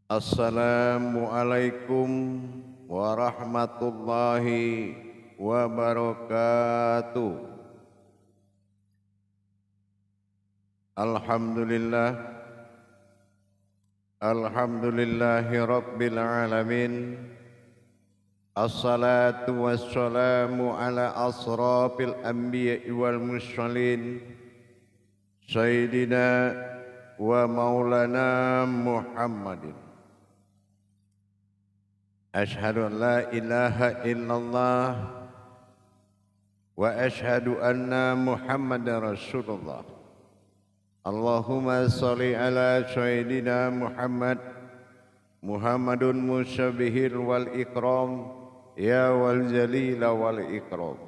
Assalamualaikum warahmatullahi wabarakatuh. Alhamdulillah, alhamdulillahi rabbil alamin. Assalatu wassalamu ala asrafil anbiya'i wal mursalin, Sayyidina wa maulana Muhammadin. Ashhadu an la ilaha illallah wa ashhadu anna Muhammadar Rasulullah. Allahumma salli ala Sayyidina Muhammadun musyabihil wal ikram, ya wal jalila wal ikram,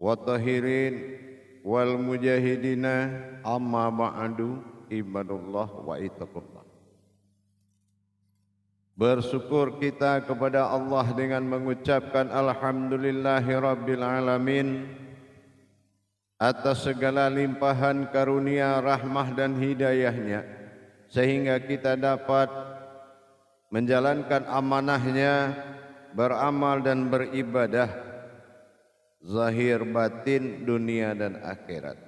wa tahirin wal mujahidina, amma ba'du, ibadullah wa ittaqullah. Bersyukur kita kepada Allah dengan mengucapkan alhamdulillahi rabbil alamin atas segala limpahan karunia, rahmah dan hidayahnya, sehingga kita dapat menjalankan amanahnya, beramal dan beribadah zahir batin, dunia dan akhirat.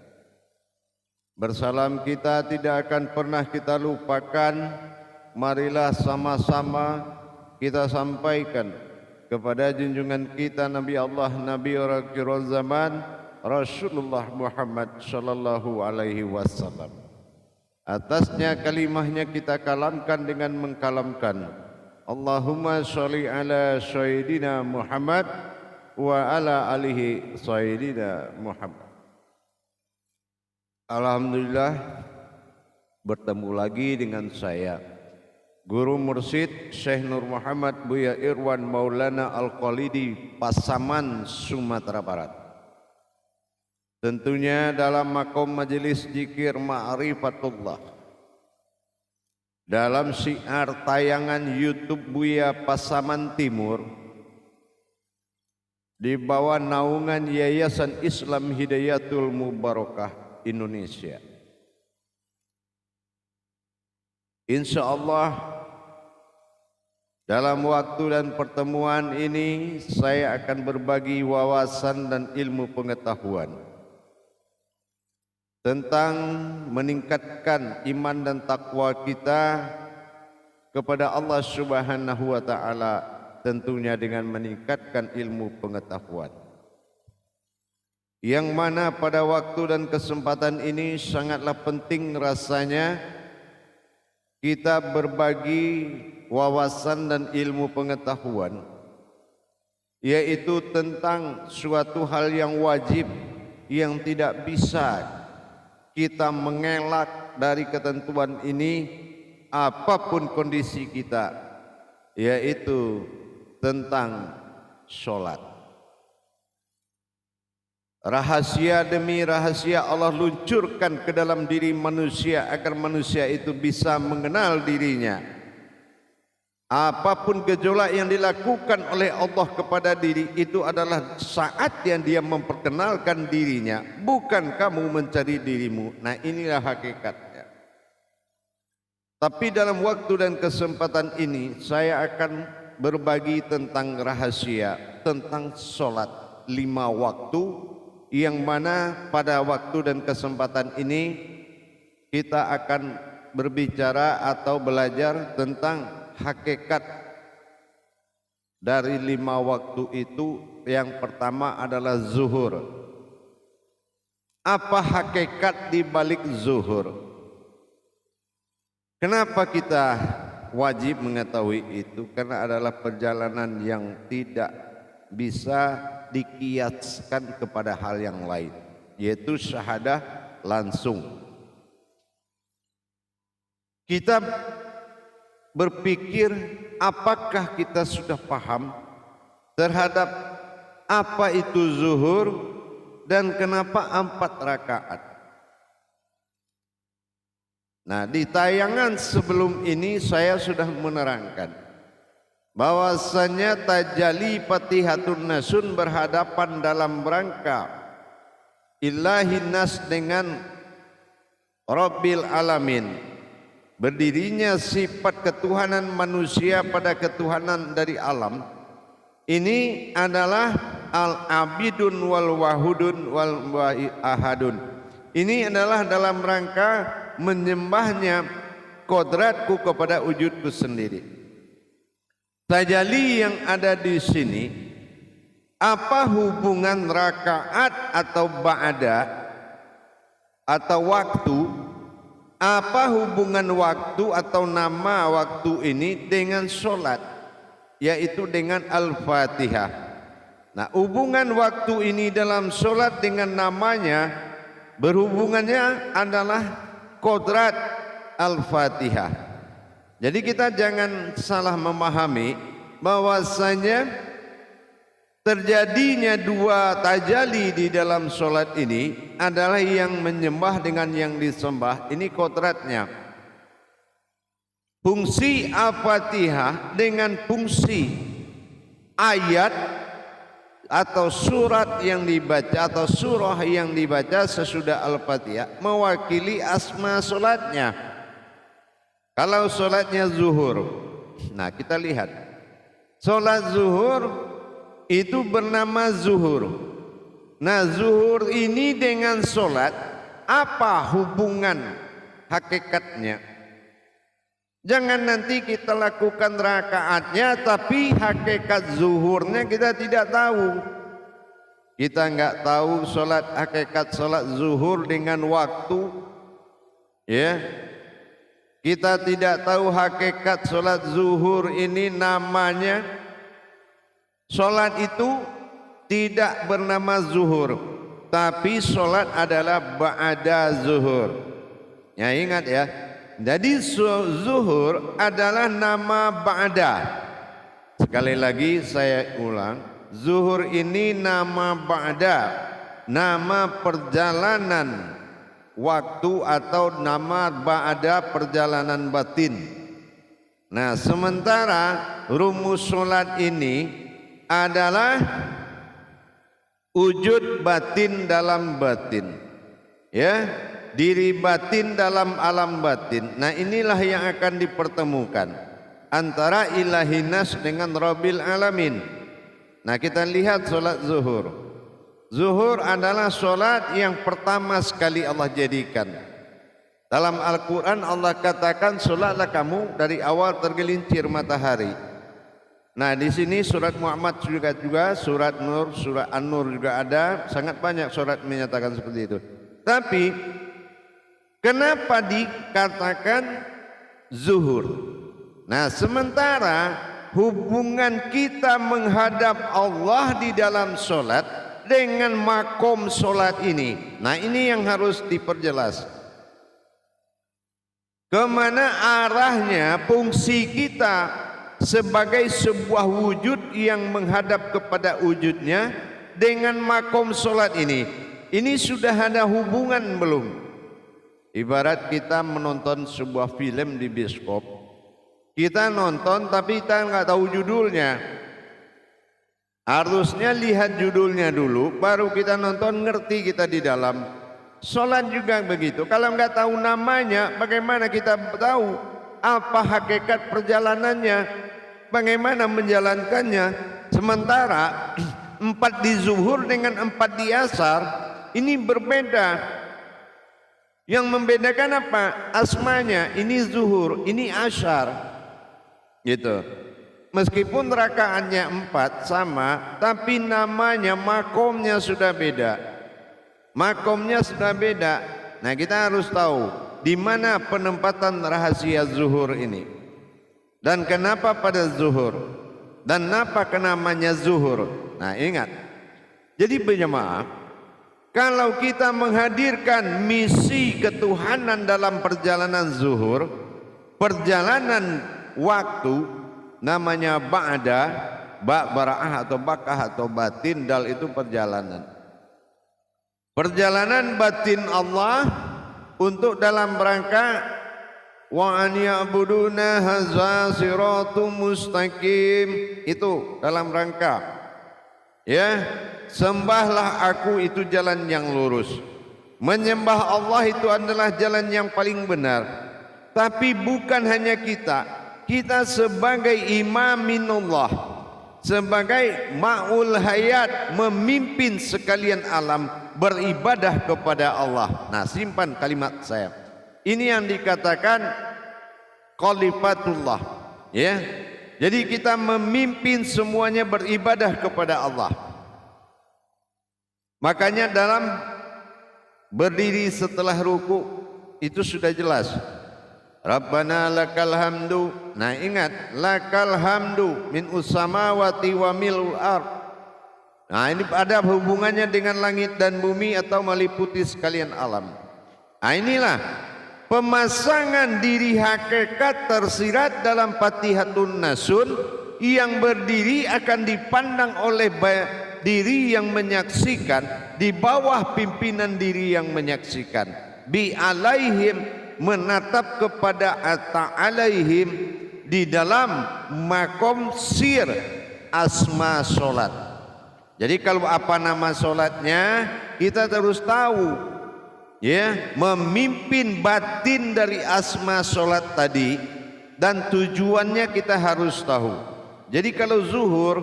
Bersalam kita tidak akan pernah kita lupakan. Marilah sama-sama kita sampaikan kepada junjungan kita Nabi Allah, Nabi akhir zaman, Rasulullah Muhammad sallallahu alaihi wasallam. Atasnya kalimahnya kita kalamkan dengan mengkalamkan Allahumma sholli ala Sayyidina Muhammad wa ala alihi Sayyidina Muhammad. Alhamdulillah, bertemu lagi dengan saya, Guru Mursyid Syekh Nur Muhammad Buya Irwan Maulana Al-Khalidi, Pasaman, Sumatera Barat. Tentunya dalam makom majelis zikir ma'rifatullah, dalam syiar tayangan YouTube Buya Pasaman Timur, di bawah naungan Yayasan Islam Hidayatul Mubarakah Indonesia. Insya Allah dalam waktu dan pertemuan ini saya akan berbagi wawasan dan ilmu pengetahuan tentang meningkatkan iman dan takwa kita kepada Allah Subhanahu wa taala, tentunya dengan meningkatkan ilmu pengetahuan. Yang mana pada waktu dan kesempatan ini sangatlah penting rasanya kita berbagi wawasan dan ilmu pengetahuan, yaitu tentang suatu hal yang wajib yang tidak bisa kita mengelak dari ketentuan ini apapun kondisi kita, yaitu tentang sholat. Rahasia demi rahasia Allah luncurkan ke dalam diri manusia agar manusia itu bisa mengenal dirinya. Apapun gejolak yang dilakukan oleh Allah kepada diri itu adalah saat yang dia memperkenalkan dirinya, bukan kamu mencari dirimu. Nah, inilah hakikatnya. Tapi dalam waktu dan kesempatan ini saya akan berbagi tentang rahasia, tentang sholat 5 waktu, yang mana pada waktu dan kesempatan ini kita akan berbicara atau belajar tentang hakikat dari 5 waktu itu. Yang pertama adalah zuhur. Apa hakikat di balik zuhur? Kenapa kita wajib mengetahui itu? Karena adalah perjalanan yang tidak bisa dikiaskan kepada hal yang lain, yaitu syahadah langsung. Kita berpikir apakah kita sudah paham terhadap apa itu zuhur dan kenapa 4 rakaat. Nah, di tayangan sebelum ini saya sudah menerangkan bahwasanya tajalli Fatihatun Nasun berhadapan dalam rangka Ilahin Nas dengan Rabbil Alamin, berdirinya sifat ketuhanan manusia pada ketuhanan dari alam, ini adalah al-abidun wal wahudun wal ahadun. Ini adalah dalam rangka menyembahnya kodratku kepada wujudku sendiri. Tajalli yang ada di sini, apa hubungan rakaat atau ba'da atau waktu, apa hubungan waktu atau nama waktu ini dengan sholat, yaitu dengan Al-Fatihah. Nah, hubungan waktu ini dalam sholat dengan namanya, berhubungannya adalah kodrat Al-Fatihah. Jadi kita jangan salah memahami bahwasanya terjadinya dua tajalli di dalam sholat ini adalah yang menyembah dengan yang disembah. Ini kodratnya. Fungsi Al-Fatihah dengan fungsi ayat atau surat yang dibaca atau surah yang dibaca sesudah Al-Fatihah mewakili asma solatnya. Kalau solatnya zuhur, nah kita lihat solat zuhur itu bernama zuhur. Nah, zuhur ini dengan solat apa hubungan hakikatnya? Jangan nanti kita lakukan rakaatnya tapi hakikat zuhurnya kita tidak tahu. Kita enggak tahu hakikat solat zuhur dengan waktu, ya. Kita tidak tahu hakikat solat zuhur ini namanya. Solat itu tidak bernama zuhur, tapi solat adalah ba'da zuhur. Ya, ingat ya. Jadi zuhur adalah nama ba'da. Sekali lagi saya ulang, zuhur ini nama ba'da, nama perjalanan waktu atau nama ba'da perjalanan batin. Nah, sementara rumus solat ini adalah wujud batin dalam batin, ya, diri batin dalam alam batin. Nah, inilah yang akan dipertemukan antara ilahinas dengan Rabbil Alamin. Nah, kita lihat solat zuhur. Zuhur adalah solat yang pertama sekali Allah jadikan. Dalam Al-Quran Allah katakan, solatlah kamu dari awal tergelincir matahari. Nah, di sini surat Muhammad juga surat Nur, surat An-Nur juga ada, sangat banyak surat menyatakan seperti itu. Tapi kenapa dikatakan zuhur? Nah, sementara hubungan kita menghadap Allah di dalam solat dengan makom solat ini, nah ini yang harus diperjelas. Kemana arahnya fungsi kita sebagai sebuah wujud yang menghadap kepada wujudnya dengan makom solat ini sudah ada hubungan belum? Ibarat kita menonton sebuah film di bioskop, kita nonton tapi kita nggak tahu judulnya. Harusnya lihat judulnya dulu, baru kita nonton, ngerti kita di dalam. Solat juga begitu. Kalau nggak tahu namanya, bagaimana kita tahu apa hakikat perjalanannya? Bagaimana menjalankannya? Sementara 4 di zuhur dengan 4 di asar ini berbeda. Yang membedakan apa? Asmanya. Ini zuhur, ini asar, gitu. Meskipun rakaatnya 4 sama, tapi namanya, makomnya sudah beda. Makomnya sudah beda. Nah, kita harus tahu di mana penempatan rahasia zuhur ini. Dan kenapa pada zuhur? Dan apa namanya zuhur? Nah, ingat. Jadi berjamaah, kalau kita menghadirkan misi ketuhanan dalam perjalanan zuhur, perjalanan waktu namanya ba'da, ba'bara'ah atau bakah atau batin, dal itu perjalanan. Perjalanan batin Allah untuk dalam rangka wa an ya'buduna hadza siratum mustaqim, itu dalam rangka, ya, sembahlah aku, itu jalan yang lurus. Menyembah Allah itu adalah jalan yang paling benar. Tapi bukan hanya kita, kita sebagai imaminullah, sebagai ma'ul hayat, memimpin sekalian alam beribadah kepada Allah. Nah, simpan kalimat saya. Ini yang dikatakan khalifatullah, ya. Jadi kita memimpin semuanya beribadah kepada Allah. Makanya dalam berdiri setelah ruku itu sudah jelas. Rabbana lakal hamdu. Nah, ingat, lakal hamdu min usamawati wa milul ard. Nah, ini ada hubungannya dengan langit dan bumi atau meliputi sekalian alam. Nah, inilah pemasangan diri hakikat tersirat dalam Fatihatun Nasun, yang berdiri akan dipandang oleh diri yang menyaksikan, di bawah pimpinan diri yang menyaksikan. Bi alaihim, menatap kepada ata alaihim, di dalam makom sir asma solat. Jadi kalau apa nama solatnya kita terus tahu, ya, memimpin batin dari asma solat tadi, dan tujuannya kita harus tahu. Jadi kalau zuhur,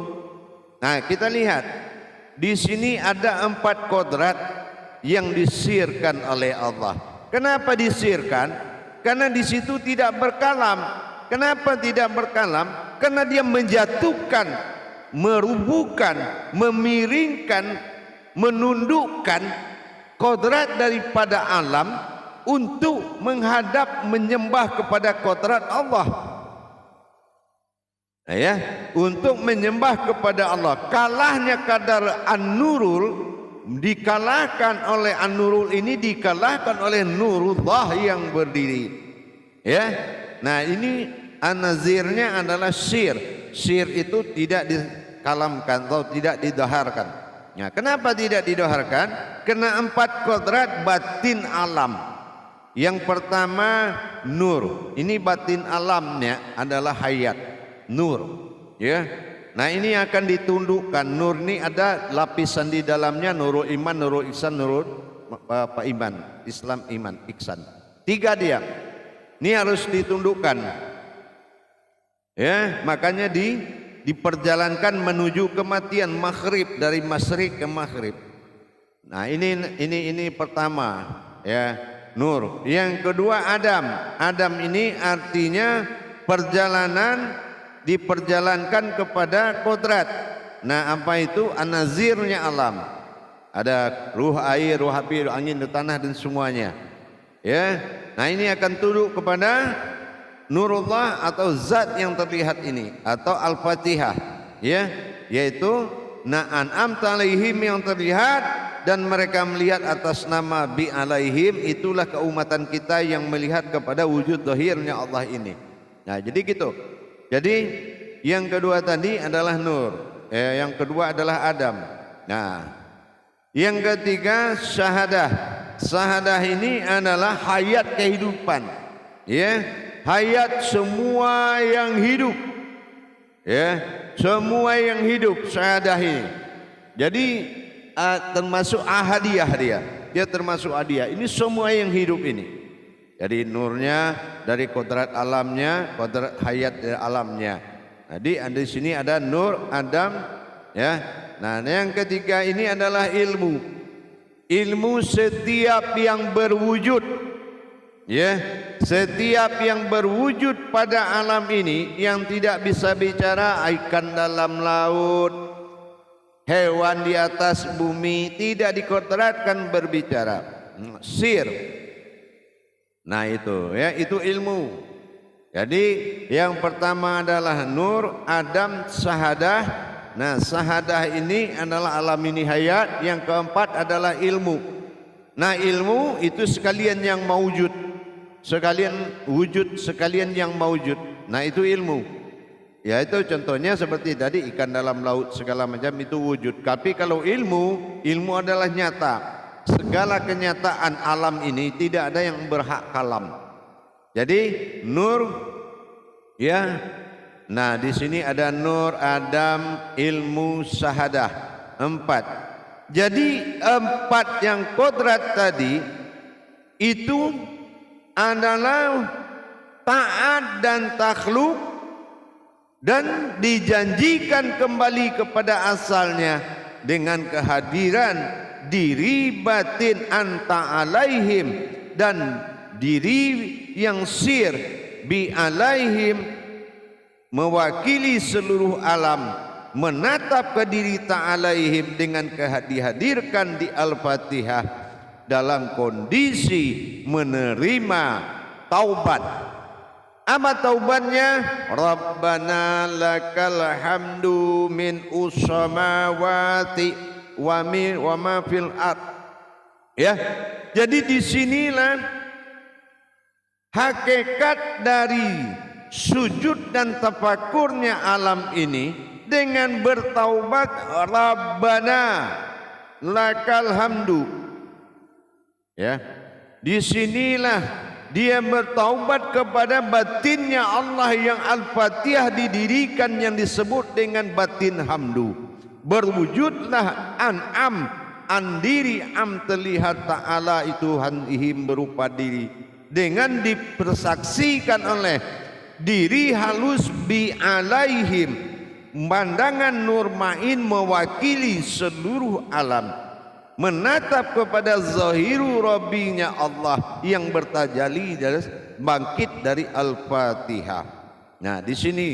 nah kita lihat di sini ada 4 kodrat yang disirkan oleh Allah. Kenapa disirkan? Karena di situ tidak berkalam. Kenapa tidak berkalam? Karena dia menjatuhkan, merubuhkan, memiringkan, menundukkan kodrat daripada alam untuk menghadap menyembah kepada kodrat Allah. Nah, ya, untuk menyembah kepada Allah. Kalahnya kadar an-nurul dikalahkan oleh an-nurul ini, dikalahkan oleh nurullah yang berdiri, ya. Nah, ini an-nazirnya adalah sir. Sir itu tidak dikalamkan atau tidak didaharkan. Nah, kenapa tidak didaharkan? Karena 4 kodrat batin alam. Yang pertama nur. Ini batin alamnya adalah hayat, nur, ya. Nah, ini akan ditundukkan. Nur ini ada lapisan di dalamnya, nurul iman, nurul ihsan, nurul iman, Islam, iman, ihsan. 3 dia. Ini harus ditundukkan. Ya, makanya diperjalankan menuju kematian, maghrib, dari masyrik ke maghrib. Nah, ini pertama, ya, nur. Yang kedua Adam. Adam ini artinya perjalanan, diperjalankan kepada kodrat. Nah, apa itu? An-nazirnya alam. Ada ruh air, ruh api, ruh angin, ruh tanah, dan semuanya. Ya. Nah, ini akan tunduk kepada nurullah atau zat yang terlihat ini, atau al-fatihah, ya, yaitu na'an'amta alaihim yang terlihat, dan mereka melihat atas nama bi alaihim. Itulah keumatan kita yang melihat kepada wujud zahirnya Allah ini. Nah, jadi gitu. Jadi yang kedua tadi adalah nur, yang kedua adalah Adam. Nah, yang ketiga syahadah. Syahadah ini adalah hayat kehidupan, ya, hayat semua yang hidup, ya, semua yang hidup. Syahadah ini jadi termasuk ahadiyah, dia termasuk ahadiyah. Ini semua yang hidup ini. Jadi nurnya dari kodrat alamnya, kodrat hayat dari alamnya. Jadi di sini ada nur Adam, ya. Nah, yang ketiga ini adalah ilmu. Ilmu setiap yang berwujud, ya, setiap yang berwujud pada alam ini, yang tidak bisa bicara, ikan dalam laut, hewan di atas bumi, tidak dikodratkan berbicara. Sir. Nah, itu, ya, itu ilmu. Jadi yang pertama adalah nur, Adam, syahadah. Nah, syahadah ini adalah alam ini hayat. Yang keempat adalah ilmu. Nah, ilmu itu sekalian yang maujud, sekalian wujud, sekalian yang maujud. Nah, itu ilmu. Ya, itu contohnya seperti tadi ikan dalam laut, segala macam itu wujud. Tapi kalau ilmu adalah nyata. Segala kenyataan alam ini tidak ada yang berhak kalam. Jadi nur, ya. Nah, di sini ada nur, Adam, ilmu, syahadah. 4. Jadi 4 yang kodrat tadi itu adalah taat dan takhluk, dan dijanjikan kembali kepada asalnya dengan kehadiran diri batin anta alaihim, dan diri yang sir bi alaihim, mewakili seluruh alam, menatap ke diri ta'alaihim dengan dihadirkan di Al-Fatihah dalam kondisi menerima taubat. Apa taubatnya? Rabbana lakal hamdu min usamawati wa ma fil ard. Ya, jadi disinilah hakikat dari sujud dan tafakurnya alam ini dengan bertaubat. Rabbana lakal hamdu. Ya, disinilah dia bertaubat kepada batinnya Allah yang Al-Fatihah didirikan, yang disebut dengan batin hamdu. Berwujudlah an'am, andiri am terlihat ta'ala itu hanihim berupa diri, dengan dipersaksikan oleh diri halus bi alaihim, pandangan nur main mewakili seluruh alam, menatap kepada zahiru rabbinya Allah yang bertajali dari bangkit dari Al-Fatihah. Nah, di sini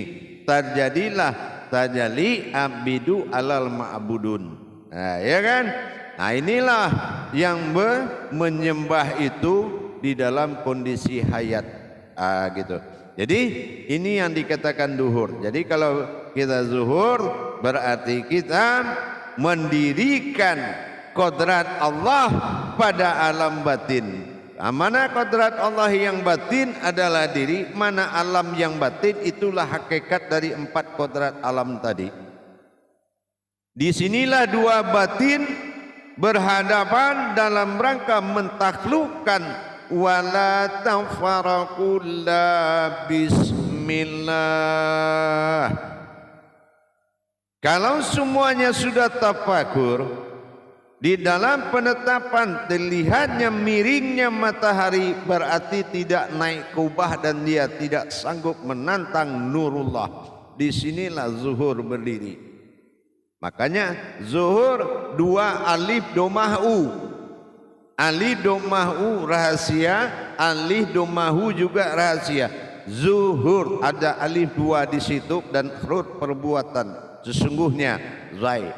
terjadilah tajalli abidu alal ma'budun. Nah, ya kan? Nah, inilah yang menyembah itu di dalam kondisi hayat. Gitu. Jadi ini yang dikatakan duhur. Jadi kalau kita zuhur berarti kita mendirikan kodrat Allah pada alam batin. Mana kodrat Allah yang batin adalah diri, mana alam yang batin itulah hakikat dari 4 kodrat alam tadi. Disinilah dua batin berhadapan dalam rangka mentaklukkan wala tafaraqula bismillah. Kalau semuanya sudah tafakur, di dalam penetapan terlihatnya miringnya matahari, berarti tidak naik kubah dan dia tidak sanggup menantang nurullah. Disinilah zuhur berdiri. Makanya zuhur 2 alif domah u. Alif domah u rahasia, alif domah u juga rahasia. Zuhur ada alif 2 di situ dan huruf perbuatan sesungguhnya zai.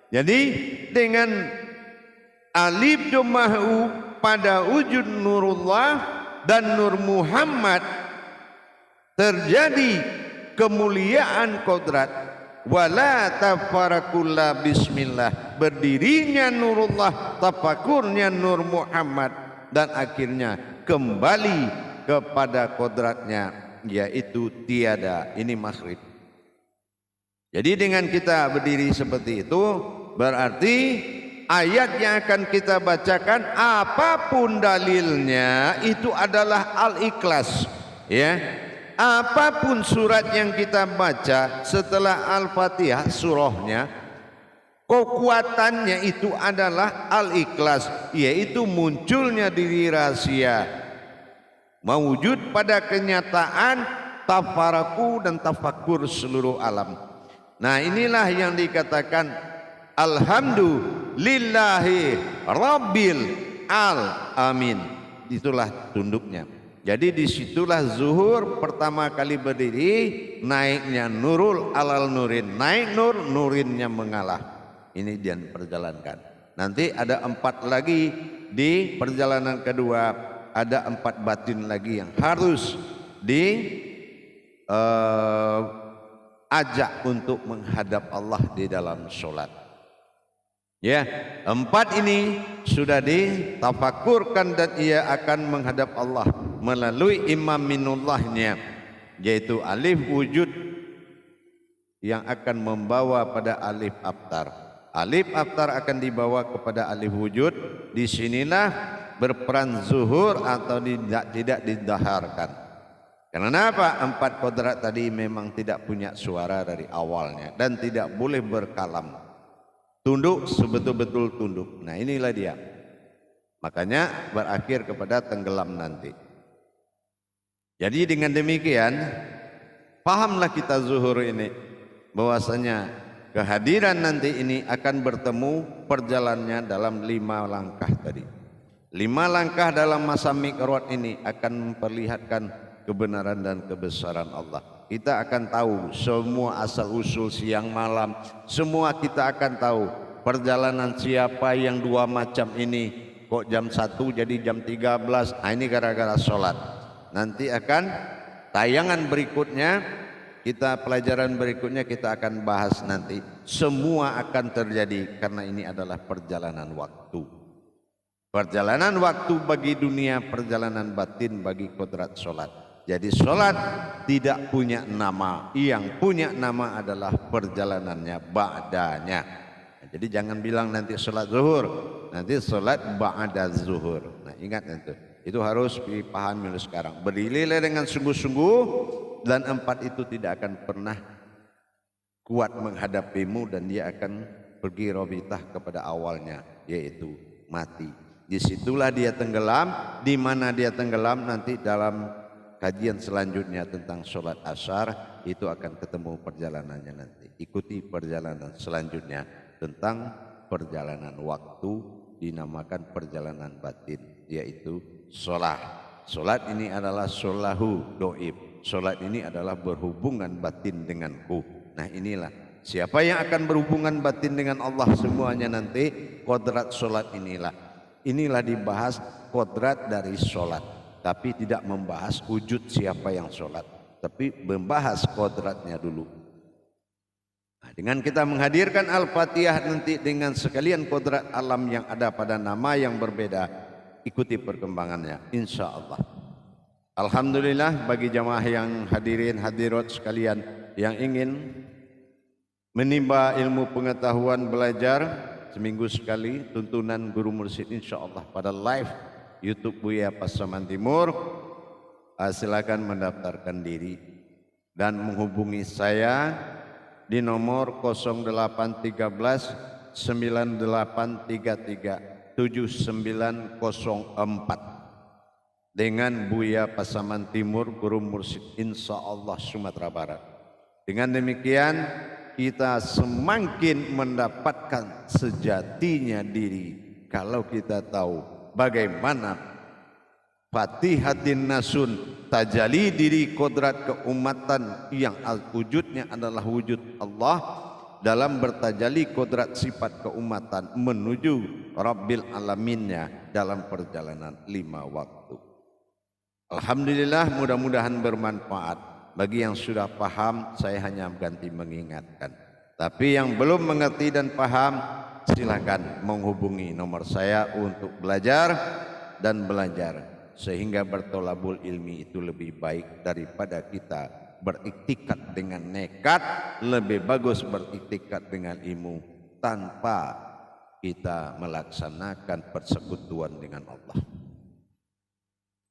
Jadi dengan alif domah pada wujud nurullah dan nur Muhammad terjadi kemuliaan kodrat. Wala tafarakulla bismillah, berdirinya nurullah, tafakurnya nur Muhammad, dan akhirnya kembali kepada kodratnya, yaitu tiada. Ini maghrib. Jadi dengan kita berdiri seperti itu, berarti ayat yang akan kita bacakan apapun dalilnya itu adalah Al-Ikhlas, ya. Apapun surat yang kita baca setelah Al-Fatihah surahnya, kekuatannya itu adalah Al-Ikhlas, yaitu munculnya diri rahasia, mewujud pada kenyataan tafaraku dan tafakur seluruh alam. Nah, inilah yang dikatakan alhamdulillahi rabbil alamin. Itulah tunduknya. Jadi disitulah zuhur pertama kali berdiri, naiknya nurul alal nurin, naik nur, nurinnya mengalah. Ini dia perjalankan. Nanti ada 4 lagi di perjalanan kedua, ada 4 batin lagi yang harus ajak untuk menghadap Allah di dalam sholat. Ya, 4 ini sudah ditafakurkan dan ia akan menghadap Allah melalui imam minullahnya, yaitu alif wujud yang akan membawa pada alif abtar. Alif abtar akan dibawa kepada alif wujud. Disinilah berperan zuhur atau tidak didaharkan. Karena apa? 4 kodrat tadi memang tidak punya suara dari awalnya dan tidak boleh berkalam. Tunduk sebetul-betul tunduk. Nah, inilah dia. Makanya berakhir kepada tenggelam nanti. Jadi dengan demikian pahamlah kita zuhur ini bahwasanya kehadiran nanti ini akan bertemu perjalanannya dalam 5 langkah tadi. 5 langkah dalam masa mi'raj ini akan memperlihatkan kebenaran dan kebesaran Allah. Kita akan tahu semua asal usul siang malam, semua kita akan tahu perjalanan siapa yang 2 macam ini, kok jam 1 jadi jam 13. Nah, ini gara-gara sholat. Nanti akan tayangan berikutnya, pelajaran berikutnya kita akan bahas nanti. Semua akan terjadi karena ini adalah perjalanan waktu. Perjalanan waktu bagi dunia, perjalanan batin bagi kodrat sholat. Jadi sholat tidak punya nama, yang punya nama adalah perjalanannya ba'danya. Jadi jangan bilang nanti sholat zuhur, nanti sholat ba'da zuhur. Nah, ingat itu harus dipahami oleh sekarang. Berdirilah dengan sungguh-sungguh, dan 4 itu tidak akan pernah kuat menghadapimu, dan dia akan pergi robitah kepada awalnya, yaitu mati. Disitulah dia tenggelam. Di mana dia tenggelam nanti dalam kajian selanjutnya tentang sholat asar itu akan ketemu perjalanannya nanti. Ikuti perjalanan selanjutnya tentang perjalanan waktu, dinamakan perjalanan batin, yaitu sholat. Sholat ini adalah sholahu doib. Sholat ini adalah berhubungan batin denganku. Nah, inilah siapa yang akan berhubungan batin dengan Allah semuanya nanti. Kodrat sholat inilah dibahas kodrat dari sholat, tapi tidak membahas wujud siapa yang sholat, tapi membahas kodratnya dulu. Nah, dengan kita menghadirkan Al-Fatihah nanti dengan sekalian kodrat alam yang ada pada nama yang berbeda, ikuti perkembangannya insya Allah. Alhamdulillah bagi jamaah yang hadirin hadirat sekalian yang ingin menimba ilmu pengetahuan belajar seminggu sekali tuntunan Guru Mursyid insya Allah pada live YouTube Buya Pasaman Timur, silakan mendaftarkan diri dan menghubungi saya di nomor 0813 9833 7904 dengan Buya Pasaman Timur Guru Mursyid insya Allah Sumatera Barat. Dengan demikian kita semakin mendapatkan sejatinya diri kalau kita tahu bagaimana Fatihatin Nasun tajali diri kodrat keumatan yang wujudnya adalah wujud Allah dalam bertajali kodrat sifat keumatan menuju Rabbil Alaminnya dalam perjalanan 5 waktu. Alhamdulillah, mudah-mudahan bermanfaat. Bagi yang sudah paham saya hanya ganti mengingatkan, tapi yang belum mengerti dan paham silakan menghubungi nomor saya untuk belajar dan belajar sehingga bertolabul ilmi itu lebih baik daripada kita beriktikat dengan nekat. Lebih bagus beriktikat dengan ilmu tanpa kita melaksanakan persekutuan dengan Allah.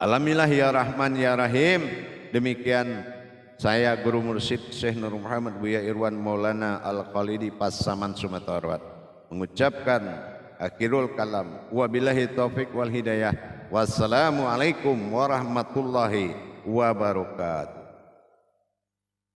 Alhamdulillah ya Rahman ya Rahim. Demikian saya Guru Mursyid Syekh Nur Muhammad Buya Irwan Maulana Al-Khalidi Pasaman Sumatera Barat mengucapkan akhirul kalam. Wabillahi taufik wal hidayah. Wassalamualaikum warahmatullahi wabarakatuh.